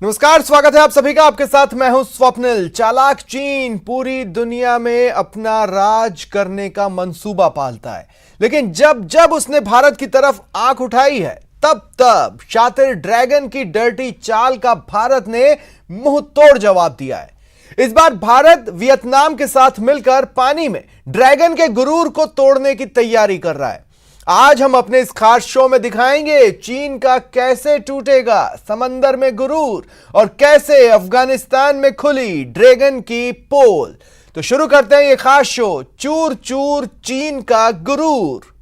नमस्कार, स्वागत है आप सभी का। आपके साथ मैं हूं स्वप्निल। चालाक चीन पूरी दुनिया में अपना राज करने का मंसूबा पालता है, लेकिन जब जब उसने भारत की तरफ आंख उठाई है तब तब शातिर ड्रैगन की डर्टी चाल का भारत ने मुंह तोड़ जवाब दिया है। इस बार भारत वियतनाम के साथ मिलकर पानी में ड्रैगन के गुरूर को तोड़ने की तैयारी कर रहा है। आज हम अपने इस खास शो में दिखाएंगे चीन का कैसे टूटेगा समंदर में गुरूर और कैसे अफगानिस्तान में खुली ड्रैगन की पोल। तो शुरू करते हैं ये खास शो, चूर चूर चीन का गुरूर।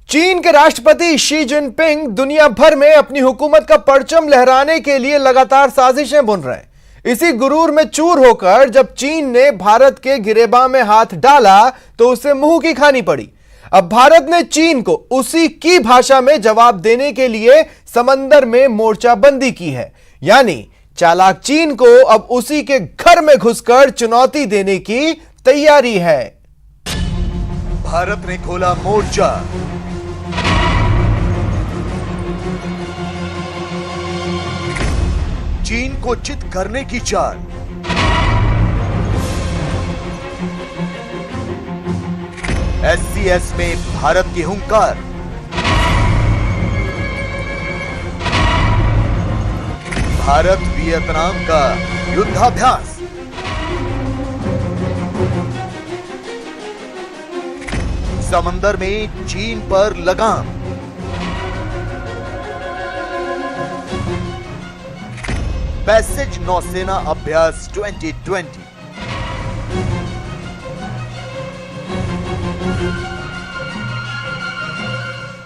चीन के राष्ट्रपति शी जिनपिंग दुनिया भर में अपनी हुकूमत का परचम लहराने के लिए लगातार साजिशें बुन रहे हैं। इसी गुरूर में चूर होकर जब चीन ने भारत के गिरेबान में हाथ डाला तो उसे मुंह की खानी पड़ी। अब भारत ने चीन को उसी की भाषा में जवाब देने के लिए समंदर में मोर्चाबंदी की है, यानी चालाक चीन को अब उसी के घर में घुसकर चुनौती देने की तैयारी है। भारत ने खोला मोर्चा। चीन को चित करने की चाल। SCS में भारत की हुंकार। भारत वियतनाम का युद्धाभ्यास। समंदर में चीन पर लगाम। पैसेज नौसेना अभ्यास 2020।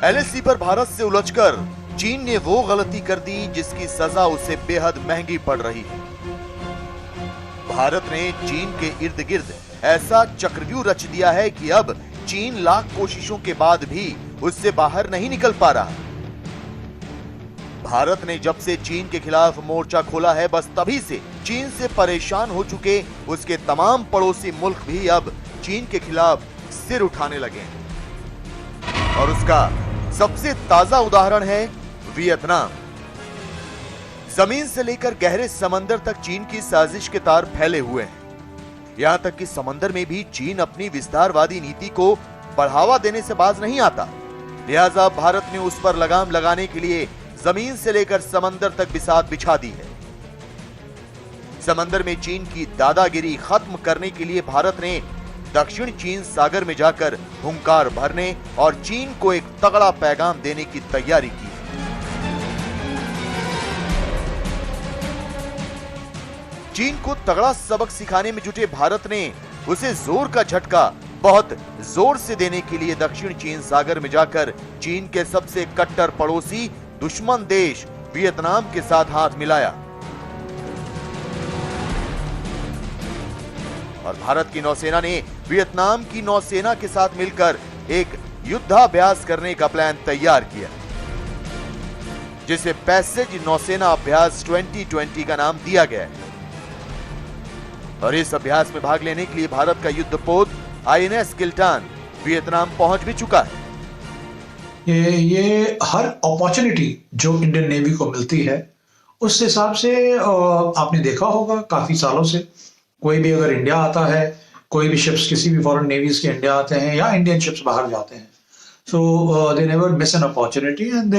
LAC पर भारत से उलझकर चीन ने वो गलती कर दी जिसकी सजा उसे बेहद महंगी पड़ रही है। भारत ने चीन के इर्द गिर्द ऐसा चक्रव्यूह रच दिया है कि अब चीन लाख कोशिशों के बाद भी उससे बाहर नहीं निकल पा रहा। भारत ने जब से चीन के खिलाफ मोर्चा खोला है, बस तभी से चीन से परेशान हो चुके उसके तमाम पड़ोसी मुल्क भी अब चीन के खिलाफ सिर उठाने लगे हैं। और उसका सबसे ताजा उदाहरण है वियतनाम। जमीन से लेकर गहरे समंदर तक चीन की साजिश के तार फैले हुए हैं। यहां तक कि समंदर में भी चीन अपनी विस्तारवादी नीति को बढ़ावा देने से बाज नहीं आता। लिहाजा भारत ने उस पर लगाम लगाने के लिए जमीन से लेकर समंदर तक बिसात बिछा दी है। समंदर में चीन की दादागिरी खत्म करने के लिए भारत ने दक्षिण चीन सागर में जाकर हुंकार भरने और चीन को एक तगड़ा पैगाम देने की तैयारी की है। चीन को तगड़ा सबक सिखाने में जुटे भारत ने उसे जोर का झटका बहुत जोर से देने के लिए दक्षिण चीन सागर में जाकर चीन के सबसे कट्टर पड़ोसी दुश्मन देश वियतनाम के साथ हाथ मिलाया। और भारत की नौसेना ने वियतनाम की नौसेना के साथ मिलकर एक युद्धाभ्यास करने का प्लान तैयार किया, जिसे पैसेज नौसेना अभ्यास 2020 का नाम दिया गया है। और इस अभ्यास में भाग लेने के लिए भारत का युद्धपोत INS किल्टान वियतनाम पहुंच भी चुका है। ये हर अपॉर्चुनिटी जो इंडियन नेवी को मिलती है उस हिसाब से आपने देखा होगा काफी सालों से कोई भी अगर इंडिया आता है, कोई भी शिप्स किसी भी फॉरेन नेवीज के इंडिया आते हैं या इंडियन शिप्स बाहर जाते हैं, so they never miss an opportunity and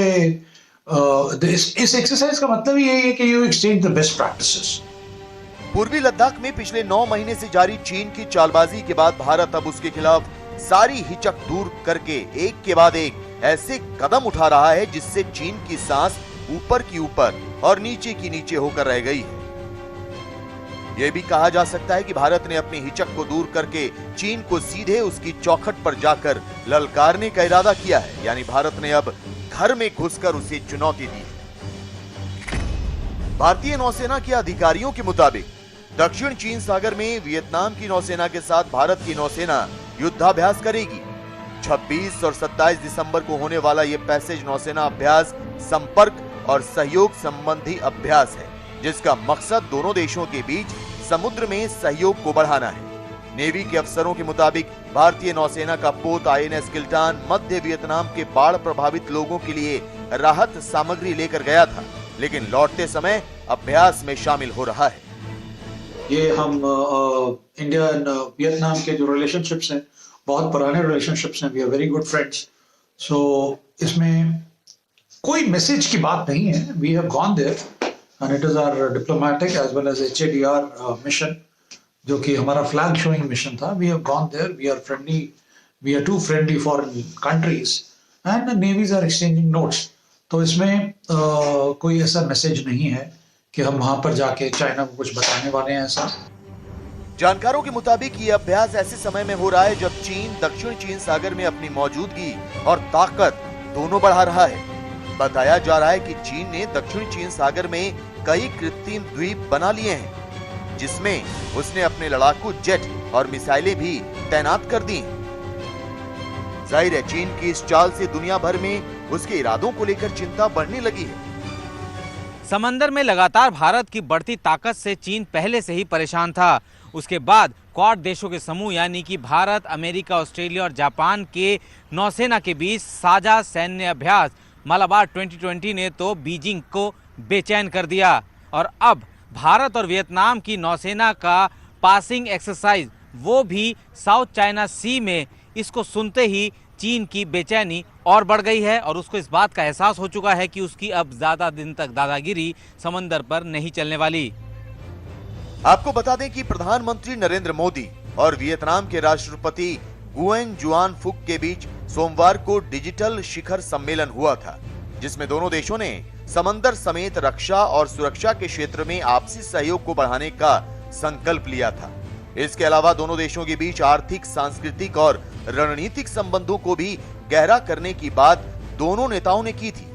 इस एक्सरसाइज का मतलब ये है कि you exchange the best practices. पूर्वी लद्दाख में पिछले 9 महीने से जारी चीन की चालबाजी के बाद भारत अब उसके खिलाफ सारी हिचक दूर करके एक के बाद एक ऐसे कदम उठा रहा है जिससे चीन की सांस ऊपर की ऊपर और नीचे की नीचे होकर रह गई है। यह भी कहा जा सकता है कि भारत ने अपनी हिचक को दूर करके चीन को सीधे उसकी चौखट पर जाकर ललकारने का इरादा किया है, यानी भारत ने अब घर में घुसकर उसे चुनौती दी है। भारतीय नौसेना के अधिकारियों के मुताबिक दक्षिण चीन सागर में वियतनाम की नौसेना के साथ भारत की नौसेना युद्धाभ्यास करेगी। 26 और 27 दिसंबर को होने वाला यह पैसेज नौसेना अभ्यास संपर्क और सहयोग संबंधी अभ्यास है, जिसका मकसद दोनों देशों के बीच समुद्र में सहयोग को बढ़ाना है। नेवी के अफसरों के मुताबिक भारतीय नौसेना का पोत INS किल्टान मध्य वियतनाम के बाढ़ प्रभावित लोगों के लिए राहत सामग्री लेकर गया था, लेकिन लौटते समय अभ्यास में शामिल हो रहा है। ये हम इंडिया एंड वियतनाम के जो रिलेशनशिप्स हैं, बहुत पुराने रिलेशनशिप्स हैं, we are very good friends. So इसमें कोई मैसेज की बात नहीं है। We have gone there and it is our diplomatic as well as HADR mission, जो कि हमारा फ्लैग शोइंग मिशन था। We have gone there, we are friendly, we are to friendly foreign countries and navies are exchanging notes. तो इसमें कोई ऐसा message नहीं है कि हम वहां पर जाके चाइना को कुछ बताने वाले हैं ऐसा। जानकारों के मुताबिक ये अभ्यास ऐसे समय में हो रहा है जब चीन दक्षिण चीन सागर में अपनी मौजूदगी और ताकत दोनों बढ़ा रहा है। बताया जा रहा है कि चीन ने दक्षिण चीन सागर में कई कृत्रिम द्वीप बना लिए हैं, जिसमें उसने अपने लड़ाकू जेट और मिसाइलें भी तैनात कर दी हैं। जाहिर है चीन की इस चाल से दुनिया भर में उसके इरादों को लेकर चिंता बढ़ने लगी है। समंदर में लगातार भारत की बढ़ती ताकत से चीन पहले से ही परेशान था। उसके बाद क्वाड देशों के समूह यानी कि भारत, अमेरिका, ऑस्ट्रेलिया और जापान के नौसेना के बीच साझा सैन्य अभ्यास मलाबार 2020 ने तो बीजिंग को बेचैन कर दिया। और अब भारत और वियतनाम की नौसेना का पासिंग एक्सरसाइज, वो भी साउथ चाइना सी में, इसको सुनते ही चीन की बेचैनी और बढ़ गई है और उसको इस बात का एहसास हो चुका है कि उसकी अब ज्यादा दिन तक दादागिरी समंदर पर नहीं चलने वाली। आपको बता दें कि प्रधानमंत्री नरेंद्र मोदी और वियतनाम के राष्ट्रपति गुएन जुआन फुक के बीच सोमवार को डिजिटल शिखर सम्मेलन हुआ था, जिसमें दोनों देशों ने समंदर समेत रक्षा और सुरक्षा के क्षेत्र में आपसी सहयोग को बढ़ाने का संकल्प लिया था। इसके अलावा दोनों देशों के बीच आर्थिक, सांस्कृतिक और रणनीतिक संबंधों को भी गहरा करने की बात दोनों नेताओं ने की थी।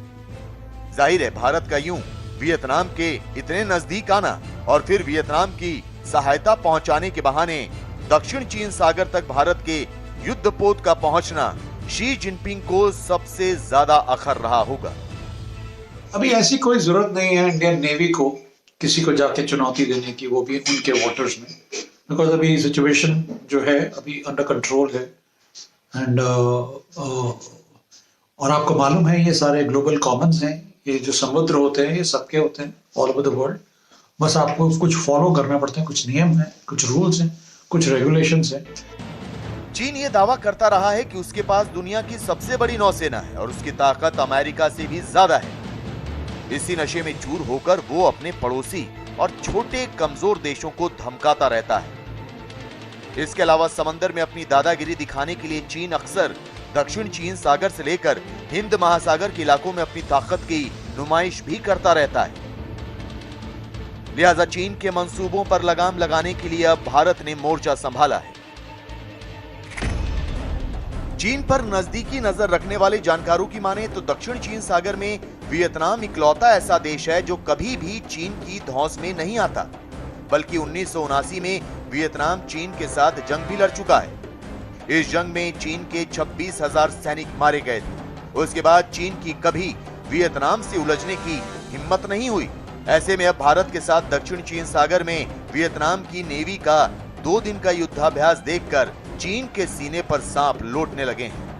जाहिर है भारत का यूं वियतनाम के इतने नजदीक आना और फिर वियतनाम की सहायता पहुंचाने के बहाने दक्षिण चीन सागर तक भारत के युद्धपोत का पहुंचना शी जिनपिंग को सबसे ज्यादा अखर रहा होगा। अभी ऐसी कोई जरूरत नहीं है इंडियन नेवी को किसी को जाके चुनौती देने की, वो भी उनके वाटर्स में, बिकॉज अभी सिचुएशन जो है अभी अंडर कंट्रोल है। एंड और आपको मालूम है ये सारे ग्लोबल कॉमन्स हैं, ये जो समुद्र होते हैं ये सबके होते हैं ऑल ओवर द वर्ल्ड। बस आपको कुछ फॉलो करना पड़ता है, कुछ नियम है, कुछ रूल्स हैं, कुछ रेगुलेशंस हैं। चीन ये दावा करता रहा है कि उसके पास दुनिया की सबसे बड़ी नौसेना है और उसकी ताकत अमेरिका से भी ज्यादा है। इसी नशे में चूर होकर वो अपने पड़ोसी और छोटे कमजोर देशों को धमकाता रहता है। इसके अलावा समंदर में अपनी दादागिरी दिखाने के लिए चीन अक्सर दक्षिण चीन सागर से लेकर हिंद महासागर के इलाकों में अपनी ताकत की नुमाइश भी करता रहता है। लिहाजा चीन के मंसूबों पर लगाम लगाने के लिए अब भारत ने मोर्चा संभाला है। चीन पर नजदीकी नजर रखने वाले जानकारों की माने तो दक्षिण चीन सागर में वियतनाम इकलौता ऐसा देश है जो कभी भी चीन की धौंस में नहीं आता, बल्कि 1979 में वियतनाम चीन के साथ जंग भी लड़ चुका है। इस जंग में चीन के 26,000 सैनिक मारे गए थे। उसके बाद चीन की कभी वियतनाम से उलझने की हिम्मत नहीं हुई। ऐसे में अब भारत के साथ दक्षिण चीन सागर में वियतनाम की नेवी का 2 दिन का युद्धाभ्यास देखकर चीन के सीने पर सांप लौटने लगे हैं।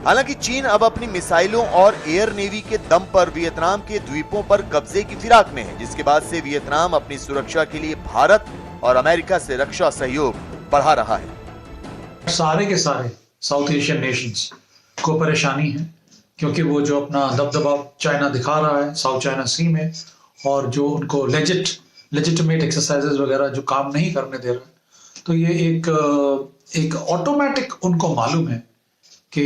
हालांकि चीन अब अपनी मिसाइलों और एयर नेवी के दम पर वियतनाम के द्वीपों पर कब्जे की फिराक में है, जिसके बाद से वियतनाम अपनी सुरक्षा के लिए भारत और अमेरिका से रक्षा सहयोग बढ़ा रहा है। सारे के सारे साउथ एशियन नेशंस को परेशानी है, क्योंकि वो जो अपना दबदबा चाइना दिखा रहा है साउथ चाइना सी में, और जो उनको लेजिटिमेट एक्सरसाइजेज वगैरह जो काम नहीं करने दे रहा है, तो ये एक ऑटोमेटिक उनको मालूम है कि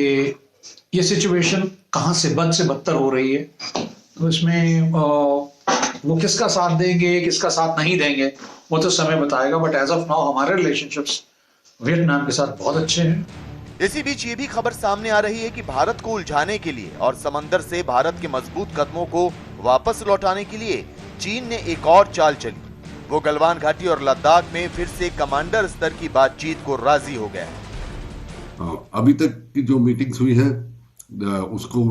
ये सिचुएशन कहाँ से बद से बदतर हो रही है। तो इसमें वो किसका साथ देंगे, किसका साथ नहीं देंगे, वो तो समय बताएगा। बट एज ऑफ नाउ हमारे रिलेशनशिप्स वियतनाम के साथ बहुत अच्छे हैं। इसी बीच ये भी खबर सामने आ रही है कि भारत को उलझाने के लिए और समंदर से भारत के मजबूत कदमों को वापस लौटाने के लिए चीन ने एक और चाल चली। वो गलवान घाटी और लद्दाख में फिर से कमांडर स्तर की बातचीत को राजी हो गया है। अभी तक की जो मीटिंग्स हुई है उसको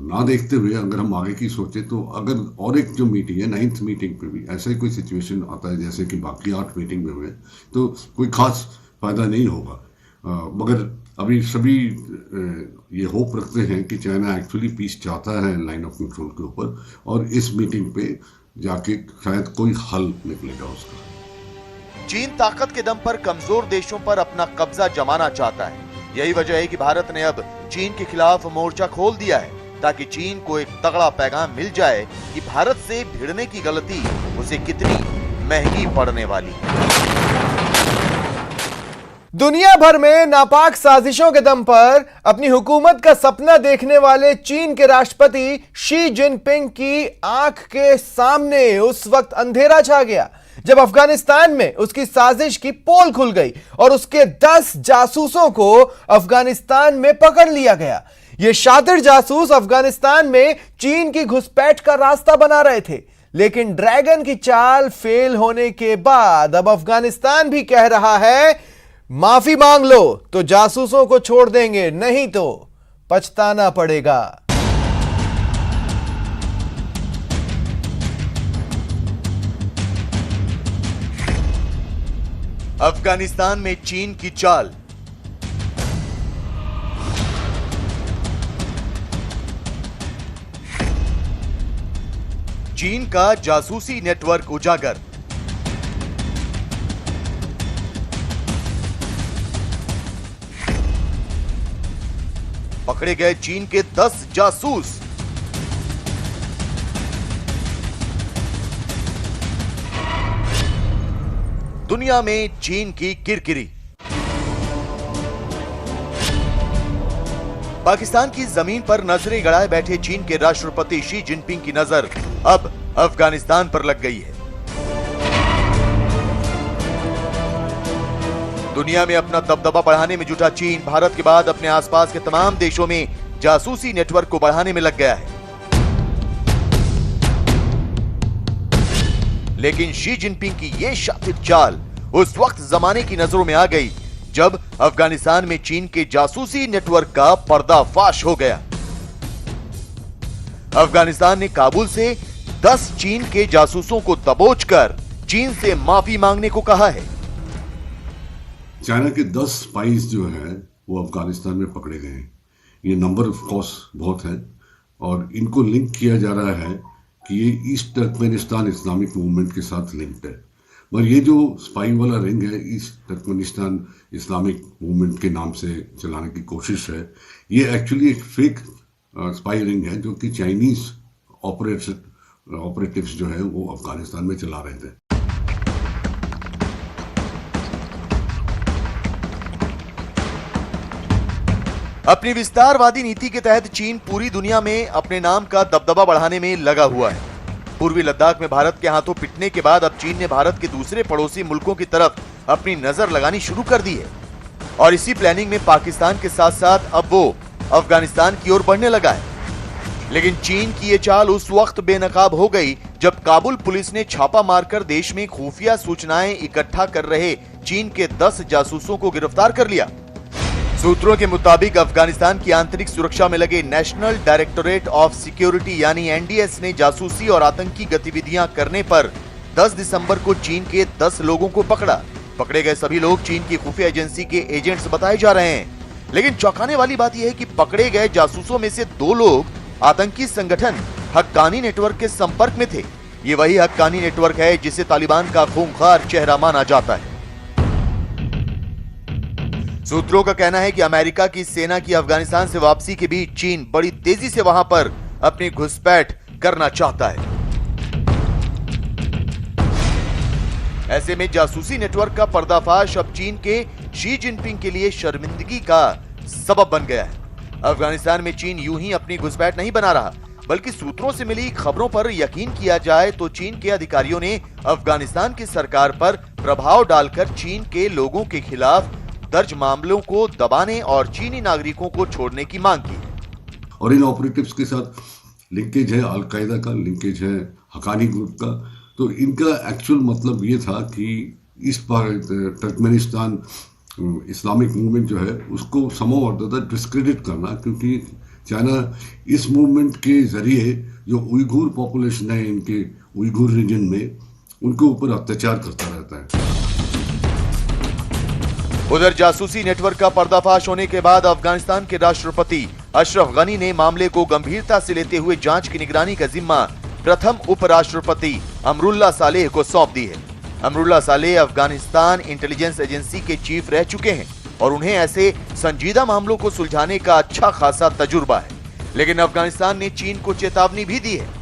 ना देखते हुए अगर हम आगे की सोचें तो अगर और एक जो मीटिंग है 9th मीटिंग पे भी ऐसा ही कोई सिचुएशन आता है जैसे कि बाकी 8 मीटिंग में हुए तो कोई खास फायदा नहीं होगा। मगर अभी सभी ये होप रखते हैं कि चाइना एक्चुअली पीस चाहता है लाइन ऑफ कंट्रोल के ऊपर और इस मीटिंग पे जाके शायद कोई हल निकलेगा उसका। चीन ताकत के दम पर कमजोर देशों पर अपना कब्जा जमाना चाहता है। यही वजह है कि भारत ने अब चीन के खिलाफ मोर्चा खोल दिया है ताकि चीन को एक तगड़ा पैगाम मिल जाए कि भारत से भिड़ने की गलती उसे कितनी महंगी पड़ने वाली है। दुनिया भर में नापाक साजिशों के दम पर अपनी हुकूमत का सपना देखने वाले चीन के राष्ट्रपति शी जिनपिंग की आंख के सामने उस वक्त अंधेरा छा गया जब अफगानिस्तान में उसकी साजिश की पोल खुल गई और उसके 10 जासूसों को अफगानिस्तान में पकड़ लिया गया। ये शातिर जासूस अफगानिस्तान में चीन की घुसपैठ का रास्ता बना रहे थे, लेकिन ड्रैगन की चाल फेल होने के बाद अब अफगानिस्तान भी कह रहा है माफी मांग लो तो जासूसों को छोड़ देंगे, नहीं तो पछताना पड़ेगा। अफगानिस्तान में चीन की चाल। चीन का जासूसी नेटवर्क उजागर। पकड़े गए चीन के 10 जासूस। दुनिया में चीन की किरकिरी। पाकिस्तान की जमीन पर नजरें गड़ाए बैठे चीन के राष्ट्रपति शी जिनपिंग की नजर अब अफगानिस्तान पर लग गई है। दुनिया में अपना दबदबा बढ़ाने में जुटा चीन भारत के बाद अपने आसपास के तमाम देशों में जासूसी नेटवर्क को बढ़ाने में लग गया है। लेकिन शी जिनपिंग की यह शातिर चाल उस वक्त जमाने की नजरों में आ गई जब अफगानिस्तान में चीन के जासूसी नेटवर्क का पर्दाफाश हो गया। अफगानिस्तान ने काबुल से 10 चीन के जासूसों को दबोचकर चीन से माफी मांगने को कहा है। चाइना के 10 स्पाइस जो हैं वो अफगानिस्तान में पकड़े गए हैं। ये नंबर ऑफ कोर्स बहुत है और इनको लिंक किया जा रहा है कि ये ईस्ट टर्कमेनिस्तान इस्लामिक मूवमेंट के साथ लिंक्ड है। मगर ये जो स्पाई वाला रिंग है ईस्ट टर्कमेनिस्तान इस्लामिक मूवमेंट के नाम से चलाने की कोशिश है, ये एक्चुअली एक फेक स्पाई रिंग है जो कि चाइनीज ऑपरेटिव्स जो है वो अफगानिस्तान में चला रहे थे। अपनी विस्तारवादी नीति के तहत चीन पूरी दुनिया में अपने नाम का दबदबा बढ़ाने में लगा हुआ है। पूर्वी लद्दाख में भारत के हाथों पिटने के बाद अब चीन ने भारत के दूसरे पड़ोसी मुल्कों की तरफ अपनी नजर लगानी शुरू कर दी है और इसी प्लानिंग में पाकिस्तान के साथ साथ अब वो अफगानिस्तान की ओर बढ़ने लगा है। लेकिन चीन की ये चाल उस वक्त बेनकाब हो गई जब काबुल पुलिस ने छापा मारकर देश में खुफिया सूचनाएं इकट्ठा कर रहे चीन के 10 जासूसों को गिरफ्तार कर लिया। सूत्रों के मुताबिक अफगानिस्तान की आंतरिक सुरक्षा में लगे नेशनल डायरेक्टोरेट ऑफ सिक्योरिटी यानी एनडीएस ने जासूसी और आतंकी गतिविधियां करने पर 10 दिसंबर को चीन के 10 लोगों को पकड़ा। पकड़े गए सभी लोग चीन की खुफिया एजेंसी के एजेंट्स बताए जा रहे हैं। लेकिन चौंकाने वाली बात यह है कि पकड़े गए जासूसों में से 2 लोग आतंकी संगठन हक्कानी नेटवर्क के संपर्क में थे। ये वही हक्कानी नेटवर्क है जिसे तालिबान का खूंखार चेहरा माना जाता है। सूत्रों का कहना है कि अमेरिका की सेना की अफगानिस्तान से वापसी के बीच चीन बड़ी तेजी से वहां पर अपनी घुसपैठ करना चाहता है। ऐसे में जासूसी नेटवर्क का पर्दाफाश अब चीन के शी जिनपिंग के लिए शर्मिंदगी का सबब बन गया है। अफगानिस्तान में चीन यूं ही अपनी घुसपैठ नहीं बना रहा, बल्कि सूत्रों से मिली खबरों पर यकीन किया जाए तो चीन के अधिकारियों ने अफगानिस्तान की सरकार पर प्रभाव डालकर चीन के लोगों के खिलाफ दर्ज मामलों को दबाने और चीनी नागरिकों को छोड़ने की मांग की। और इन ऑपरेटिव्स के साथ लिंकेज है अलकायदा का, लिंकेज है हकानी ग्रुप का। तो इनका एक्चुअल मतलब ये था कि इस टर्कमेनिस्तान इस्लामिक मूवमेंट जो है उसको समहाउ और द अदर डिस्क्रेडिट करना, क्योंकि चाइना इस मूवमेंट के जरिए जो उइघुर पॉपुलेशन है इनके उइघुर रीजन में, उनके ऊपर अत्याचार करता रहता है। उधर जासूसी नेटवर्क का पर्दाफाश होने के बाद अफगानिस्तान के राष्ट्रपति अशरफ गनी ने मामले को गंभीरता से लेते हुए जांच की निगरानी का जिम्मा प्रथम उपराष्ट्रपति अमरुल्लाह सालेह को सौंप दी है। अमरुल्लाह सालेह अफगानिस्तान इंटेलिजेंस एजेंसी के चीफ रह चुके हैं और उन्हें ऐसे संजीदा मामलों को सुलझाने का अच्छा खासा तजुर्बा है। लेकिन अफगानिस्तान ने चीन को चेतावनी भी दी है।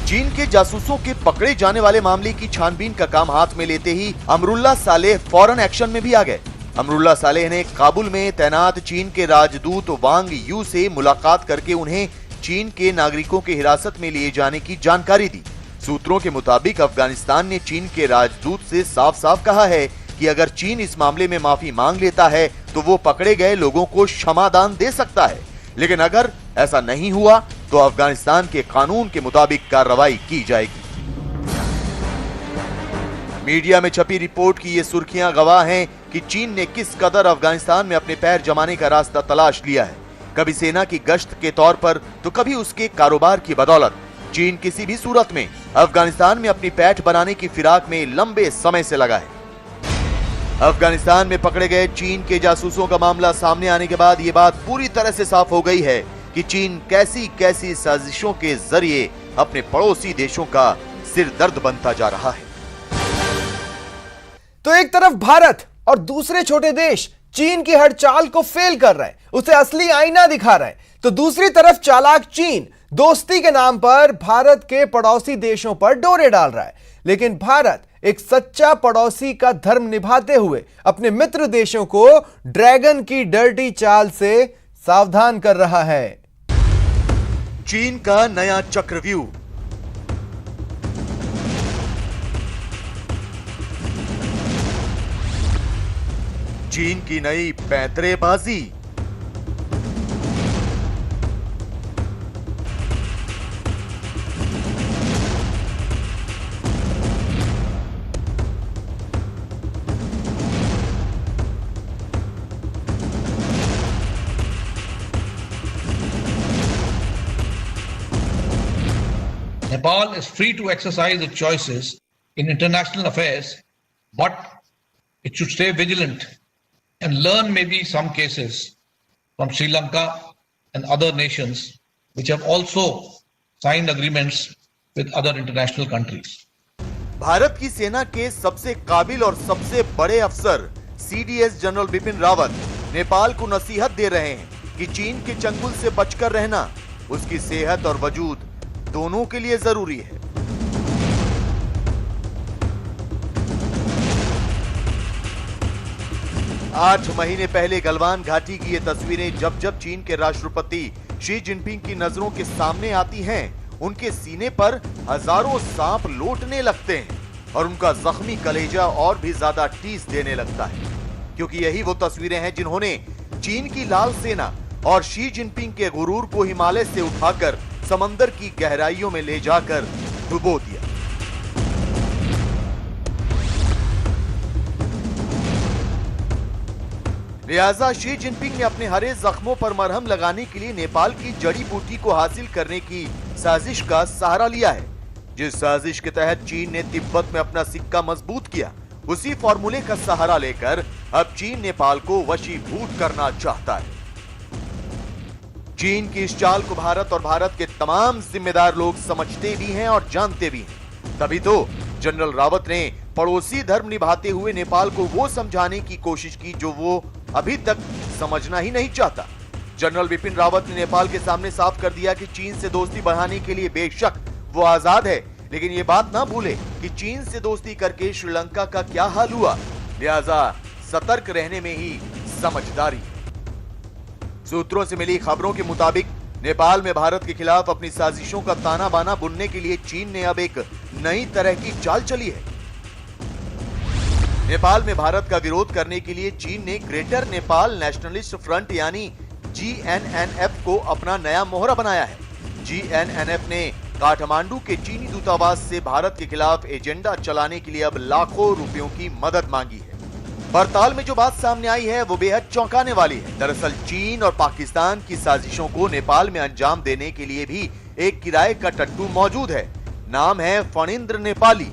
चीन के जासूसों के पकड़े जाने वाले मामले की छानबीन का काम हाथ में लेते ही अमरुल्लाह सालेह फौरन एक्शन में भी आ गए। अमरुल्लाह सालेह ने काबुल में तैनात चीन के राजदूत वांग यू से मुलाकात करके उन्हें चीन के नागरिकों के हिरासत में लिए जाने की जानकारी दी। सूत्रों के मुताबिक अफगानिस्तान ने चीन के राजदूत से साफ साफ कहा है कि अगर चीन इस मामले में माफी मांग लेता है तो वो पकड़े गए लोगों को क्षमादान दे सकता है, लेकिन अगर ऐसा नहीं हुआ तो अफगानिस्तान के कानून के मुताबिक कार्रवाई की जाएगी। मीडिया में छपी रिपोर्ट की ये सुर्खियां गवाह हैं कि चीन ने किस कदर अफगानिस्तान में अपने पैर जमाने का रास्ता तलाश लिया है, कभी सेना की गश्त के तौर पर तो कभी उसके कारोबार की बदौलत। चीन किसी भी सूरत में अफगानिस्तान में अपनी पैठ बनाने की फिराक में लंबे समय से लगा है। अफगानिस्तान में पकड़े गए चीन के जासूसों का मामला सामने आने के बाद ये बात पूरी तरह से साफ हो गई है कि चीन कैसी कैसी साजिशों के जरिए अपने पड़ोसी देशों का सिरदर्द बनता जा रहा है। तो एक तरफ भारत और दूसरे छोटे देश चीन की हर चाल को फेल कर रहे हैं, उसे असली आईना दिखा रहे हैं, तो दूसरी तरफ चालाक चीन दोस्ती के नाम पर भारत के पड़ोसी देशों पर डोरे डाल रहा है। लेकिन भारत एक सच्चा पड़ोसी का धर्म निभाते हुए अपने मित्र देशों को ड्रैगन की डर्टी चाल से सावधान कर रहा है। चीन का नया चक्रव्यूह। चीन की नई पैंतरेबाजी। Nepal is free to exercise its choices in international affairs, but it should stay vigilant and learn maybe some cases from Sri Lanka and other nations which have also signed agreements with other international countries. Bharat की सेना के सबसे काबिल और सबसे बड़े अफसर CDS general Bipin Rawat Nepal को नसीहत दे रहे हैं कि चीन के चंगुल से बचकर रहना उसकी सेहत और वजूद दोनों के लिए जरूरी है। 8 महीने पहले गलवान घाटी की ये तस्वीरें जब जब चीन के राष्ट्रपति शी जिनपिंग की नजरों के सामने आती हैं, उनके सीने पर हजारों सांप लौटने लगते हैं और उनका जख्मी कलेजा और भी ज्यादा टीस देने लगता है, क्योंकि यही वो तस्वीरें हैं जिन्होंने चीन की लाल सेना और शी जिनपिंग के गुरूर को हिमालय से उठाकर समंदर की गहराइयों में ले जाकर डुबो दिया। लिहाजा शी जिनपिंग ने अपने हरे जख्मों पर मरहम लगाने के लिए नेपाल की जड़ी बूटी को हासिल करने की साजिश का सहारा लिया है, जिस साजिश के तहत चीन ने तिब्बत में अपना सिक्का मजबूत किया। उसी फॉर्मूले का सहारा लेकर अब चीन नेपाल को वशीभूत करना चाहता है। चीन की इस चाल को भारत और भारत के तमाम जिम्मेदार लोग समझते भी हैं और जानते भी हैं। तभी तो जनरल रावत ने पड़ोसी धर्म निभाते हुए नेपाल को वो समझाने की कोशिश की जो वो अभी तक समझना ही नहीं चाहता। जनरल बिपिन रावत ने नेपाल के सामने साफ कर दिया कि चीन से दोस्ती बढ़ाने के लिए बेशक वो आजाद है, लेकिन ये बात ना भूले कि चीन से दोस्ती करके श्रीलंका का क्या हाल हुआ। लिहाजा सतर्क रहने में ही समझदारी है। सूत्रों से मिली खबरों के मुताबिक नेपाल में भारत के खिलाफ अपनी साजिशों का ताना बाना बुनने के लिए चीन ने अब एक नई तरह की चाल चली है। नेपाल में भारत का विरोध करने के लिए चीन ने ग्रेटर नेपाल नेशनलिस्ट फ्रंट यानी जीएनएनएफ को अपना नया मोहरा बनाया है। जीएनएनएफ ने काठमांडू के चीनी दूतावास से भारत के खिलाफ एजेंडा चलाने के लिए अब लाखों रुपयों की मदद मांगी है। पड़ताल में जो बात सामने आई है वो बेहद चौंकाने वाली है। दरअसल चीन और पाकिस्तान की साजिशों को नेपाल में अंजाम देने के लिए भी एक किराए का टट्टू मौजूद है। नाम है फणींद्र नेपाली।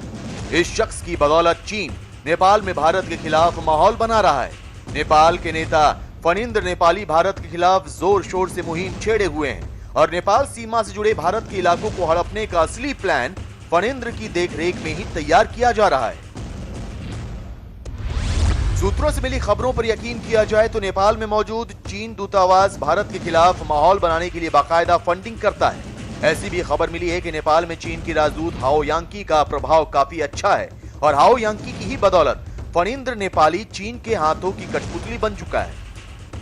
इस शख्स की बदौलत चीन नेपाल में भारत के खिलाफ माहौल बना रहा है। नेपाल के नेता फणींद्र नेपाली भारत के खिलाफ जोर शोर से मुहिम छेड़े हुए हैं और नेपाल सीमा से जुड़े भारत के इलाकों को हड़पने का असली प्लान फणींद्र की देखरेख में ही तैयार किया जा रहा है। सूत्रों से मिली खबरों पर यकीन किया जाए तो नेपाल में मौजूद चीन दूतावास भारत के खिलाफ माहौल बनाने के लिए बाकायदा फंडिंग करता है। ऐसी भी खबर मिली है कि नेपाल में चीन की राजदूत हाओ यांकी का प्रभाव काफी अच्छा है और हाओ यांकी की ही बदौलत फणींद्र नेपाली चीन के हाथों की कठपुतली बन चुका है।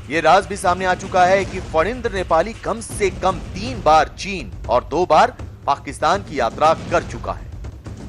ये राज भी सामने आ चुका है कि फणींद्र नेपाली कम से कम 3 बार चीन और 2 बार पाकिस्तान की यात्रा कर चुका है।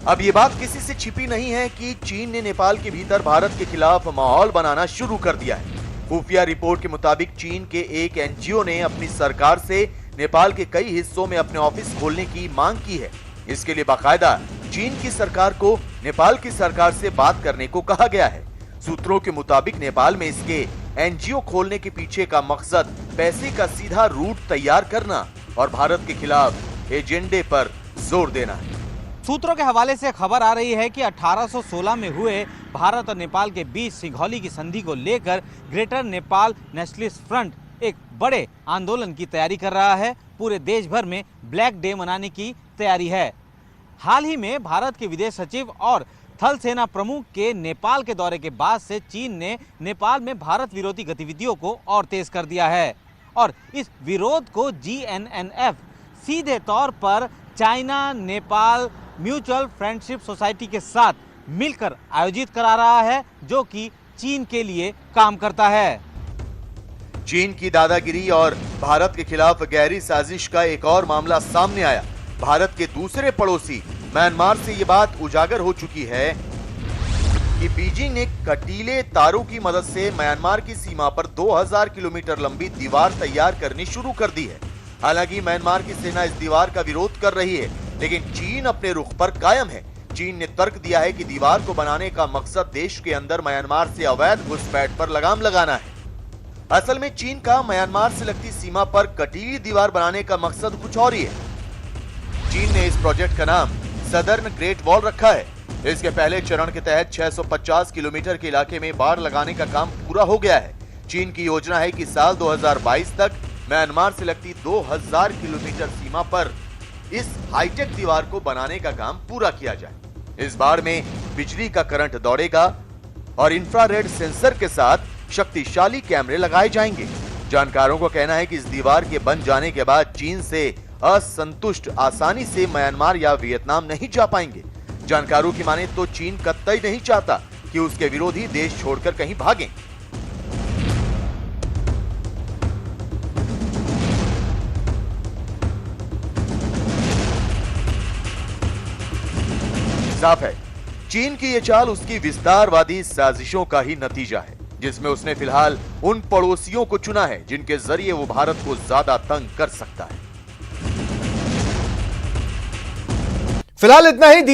अब ये बात किसी से छिपी नहीं है कि चीन ने नेपाल के भीतर भारत के खिलाफ माहौल बनाना शुरू कर दिया है। खुफिया रिपोर्ट के मुताबिक चीन के एक एनजीओ ने अपनी सरकार से नेपाल के कई हिस्सों में अपने ऑफिस खोलने की मांग की है। इसके लिए बाकायदा चीन की सरकार को नेपाल की सरकार से बात करने को कहा गया है। सूत्रों के मुताबिक नेपाल में इसके एनजीओ खोलने के पीछे का मकसद पैसे का सीधा रूट तैयार करना और भारत के खिलाफ एजेंडे पर जोर देना है। सूत्रों के हवाले से खबर आ रही है कि 1816 में हुए भारत और नेपाल के बीच सिंघौली की संधि को लेकर ग्रेटर नेपाल नेशनलिस्ट फ्रंट एक बड़े आंदोलन की तैयारी कर रहा है। पूरे देश भर में ब्लैक डे मनाने की तैयारी है। हाल ही में भारत के विदेश सचिव और थल सेना प्रमुख के नेपाल के दौरे के बाद से चीन ने नेपाल में भारत विरोधी गतिविधियों को और तेज कर दिया है और इस विरोध को GNNF सीधे तौर पर China Nepal mutual friendship society के साथ मिलकर आयोजित करा रहा है, जो कि चीन के लिए काम करता है। चीन की दादागिरी और भारत के खिलाफ गहरी साजिश का एक और मामला सामने आया। भारत के दूसरे पड़ोसी म्यांमार से ये बात उजागर हो चुकी है कि बीजिंग ने कटीले तारों की मदद से म्यांमार की सीमा पर 2000 किलोमीटर लंबी दीवार तैयार करनी शुरू कर दी है। हालांकि म्यांमार की सेना इस दीवार का विरोध कर रही है, लेकिन चीन अपने रुख पर कायम है। चीन ने तर्क दिया है कि दीवार को बनाने का मकसद देश के अंदर म्यांमार से अवैध घुसपैठ पर लगाम लगाना है। असल में चीन का म्यांमार से लगती सीमा पर कटीली दीवार बनाने का मकसद कुछ और ही है। चीन ने इस प्रोजेक्ट का नाम सदर्न ग्रेट वॉल रखा है। इसके पहले चरण के तहत 650 किलोमीटर के इलाके में बाड़ लगाने का काम पूरा हो गया है। चीन की योजना है कि साल 2022 तक म्यांमार से लगती 2000 किलोमीटर सीमा पर इस हाईटेक दीवार को बनाने का काम पूरा किया जाए। इस बाड़ में बिजली का करंट दौड़ेगा और इंफ्रारेड सेंसर के साथ शक्तिशाली कैमरे लगाए जाएंगे। जानकारों का कहना है कि इस दीवार के बन जाने के बाद चीन से असंतुष्ट आसानी से म्यांमार या वियतनाम नहीं जा पाएंगे। जानकारों की माने तो चीन कतई नहीं चाहता कि उसके विरोधी देश छोड़कर कहीं भागें। साफ है, चीन की ये चाल उसकी विस्तारवादी साजिशों का ही नतीजा है, जिसमें उसने फिलहाल उन पड़ोसियों को चुना है जिनके जरिए वो भारत को ज्यादा तंग कर सकता है। फिलहाल इतना ही। दीजिए